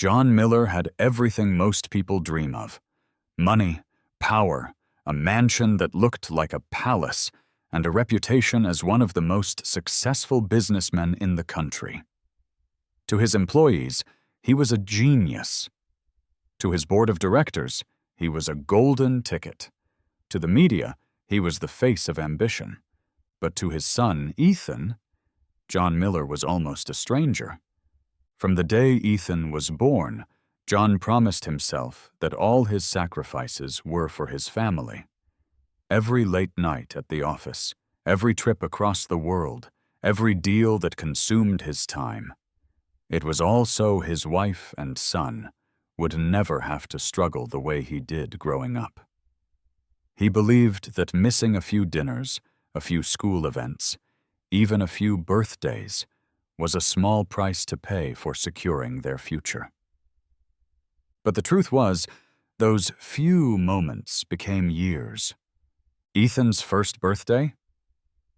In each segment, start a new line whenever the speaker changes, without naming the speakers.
John Miller had everything most people dream of: money, power, a mansion that looked like a palace, and a reputation as one of the most successful businessmen in the country. To his employees, he was a genius. To his board of directors, he was a golden ticket. To the media, he was the face of ambition. But to his son, Ethan, John Miller was almost a stranger. From the day Ethan was born, John promised himself that all his sacrifices were for his family. Every late night at the office, every trip across the world, every deal that consumed his time. It was all so his wife and son would never have to struggle the way he did growing up. He believed that missing a few dinners, a few school events, even a few birthdays, was a small price to pay for securing their future. But the truth was, those few moments became years. Ethan's first birthday?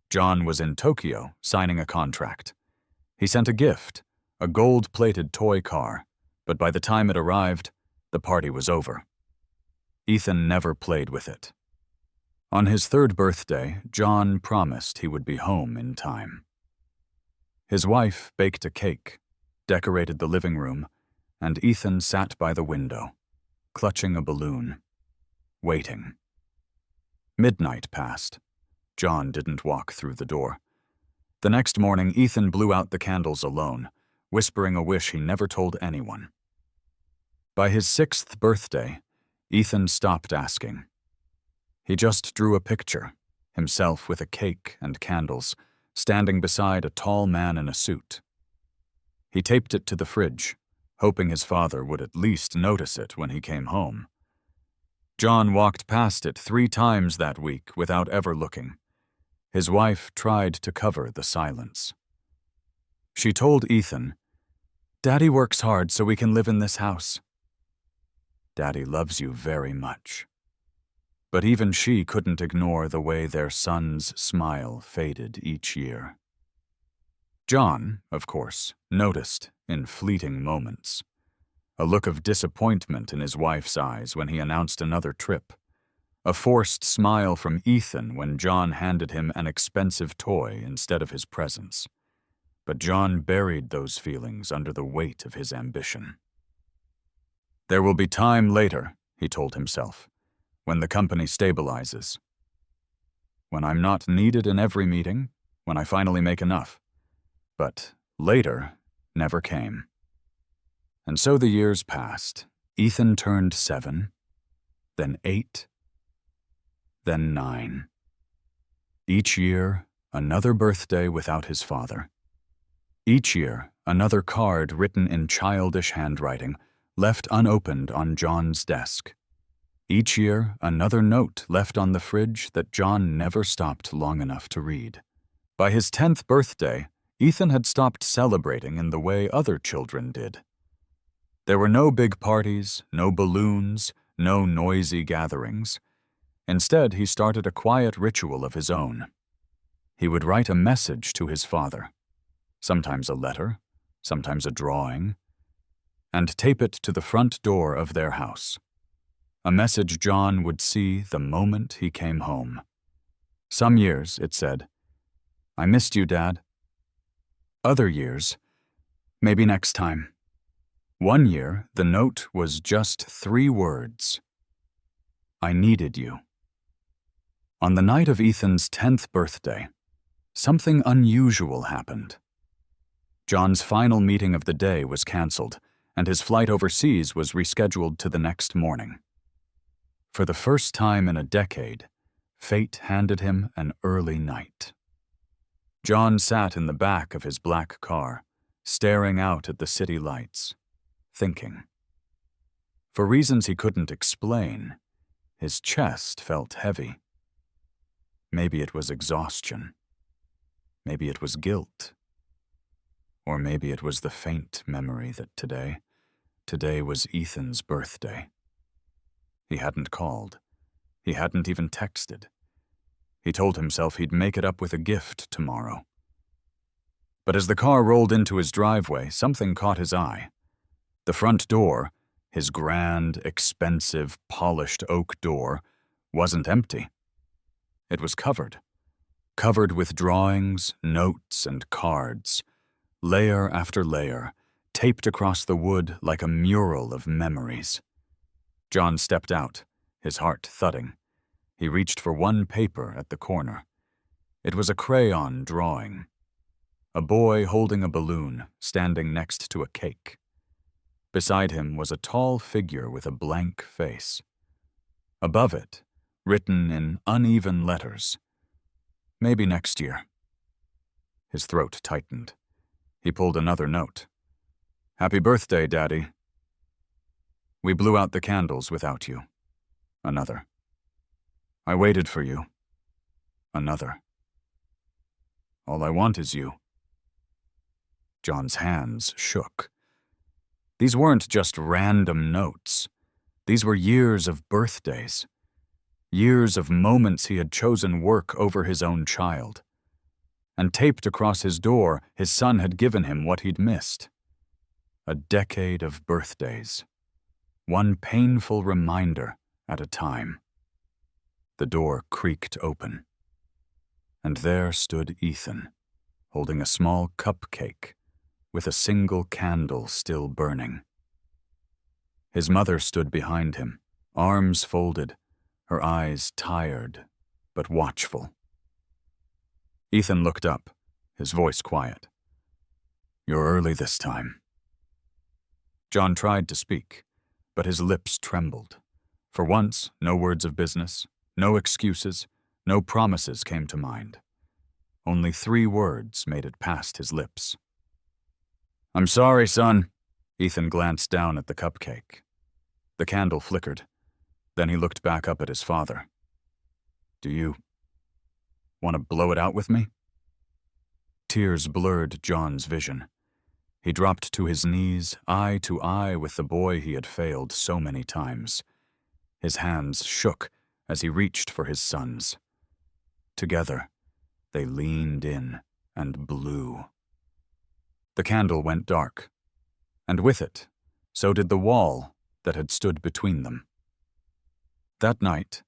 John was in Tokyo signing a contract. He sent a gift, a gold-plated toy car, but by the time it arrived, the party was over. Ethan never played with it. On his third birthday, John promised he would be home in time. His wife baked a cake, decorated the living room, and Ethan sat by the window, clutching a balloon, waiting. Midnight passed. John didn't walk through the door. The next morning, Ethan blew out the candles alone, whispering a wish he never told anyone. By his 6th birthday, Ethan stopped asking. He just drew a picture, himself with a cake and candles, standing beside a tall man in a suit. He taped it to the fridge, hoping his father would at least notice it when he came home. John walked past it 3 times that week without ever looking. His wife tried to cover the silence. She told Ethan, "Daddy works hard so we can live in this house." Daddy loves you very much. But even she couldn't ignore the way their son's smile faded each year. John, of course, noticed in fleeting moments. A look of disappointment in his wife's eyes when he announced another trip. A forced smile from Ethan when John handed him an expensive toy instead of his presents. But John buried those feelings under the weight of his ambition. There will be time later, he told himself, when the company stabilizes. When I'm not needed in every meeting, when I finally make enough. But later never came. And so the years passed. Ethan turned 7, then 8, then 9. Each year, another birthday without his father. Each year, another card written in childish handwriting, left unopened on John's desk. Each year, another note left on the fridge that John never stopped long enough to read. By his 10th birthday, Ethan had stopped celebrating in the way other children did. There were no big parties, no balloons, no noisy gatherings. Instead, he started a quiet ritual of his own. He would write a message to his father, sometimes a letter, sometimes a drawing, and tape it to the front door of their house. A message John would see the moment he came home. Some years, it said, "I missed you, Dad." Other years, "Maybe next time." One year, the note was just 3 words. "I needed you." On the night of Ethan's 10th birthday, something unusual happened. John's final meeting of the day was canceled, and his flight overseas was rescheduled to the next morning. For the first time in a decade, fate handed him an early night. John sat in the back of his black car, staring out at the city lights, thinking. For reasons he couldn't explain, his chest felt heavy. Maybe it was exhaustion. Maybe it was guilt. Or maybe it was the faint memory that today was Ethan's birthday. He hadn't called. He hadn't even texted. He told himself he'd make it up with a gift tomorrow. But as the car rolled into his driveway, something caught his eye. The front door, his grand, expensive, polished oak door, wasn't empty. It was covered with drawings, notes, and cards, layer after layer, taped across the wood like a mural of memories. John stepped out, his heart thudding. He reached for one paper at the corner. It was a crayon drawing. A boy holding a balloon, standing next to a cake. Beside him was a tall figure with a blank face. Above it, written in uneven letters, "Maybe next year." His throat tightened. He pulled another note. "Happy birthday, Daddy. We blew out the candles without you." Another. "I waited for you." Another. "All I want is you." John's hands shook. These weren't just random notes. These were years of birthdays. Years of moments he had chosen work over his own child. And taped across his door, his son had given him what he'd missed. A decade of birthdays. One painful reminder at a time. The door creaked open. And there stood Ethan, holding a small cupcake with a single candle still burning. His mother stood behind him, arms folded, her eyes tired but watchful. Ethan looked up, his voice quiet. "You're early this time." John tried to speak, but his lips trembled. For once, no words of business, no excuses, no promises came to mind. Only 3 words made it past his lips. "I'm sorry, son." Ethan glanced down at the cupcake. The candle flickered. Then he looked back up at his father. "Do you want to blow it out with me?" Tears blurred John's vision. He dropped to his knees, eye to eye with the boy he had failed so many times. His hands shook as he reached for his son's. Together, they leaned in and blew. The candle went dark, and with it, so did the wall that had stood between them. That night,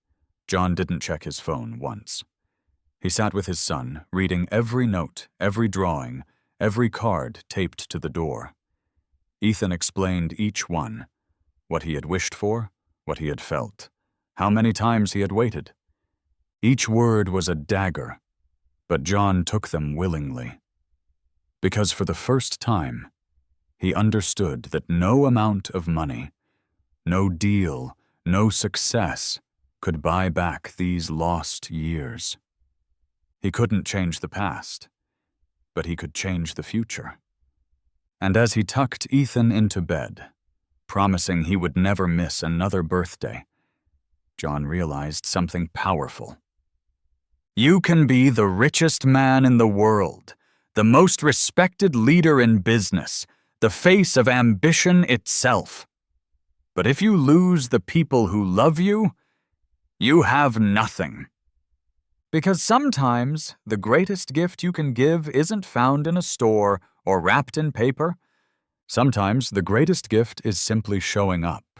John didn't check his phone once. He sat with his son, reading every note, every drawing, every card taped to the door. Ethan explained each one, what he had wished for, what he had felt, how many times he had waited. Each word was a dagger, but John took them willingly. Because for the first time, he understood that no amount of money, no deal, no success could buy back these lost years. He couldn't change the past, but he could change the future. And as he tucked Ethan into bed, promising he would never miss another birthday, John realized something powerful. You can be the richest man in the world, the most respected leader in business, the face of ambition itself. But if you lose the people who love you, you have nothing. Because sometimes the greatest gift you can give isn't found in a store or wrapped in paper. Sometimes the greatest gift is simply showing up.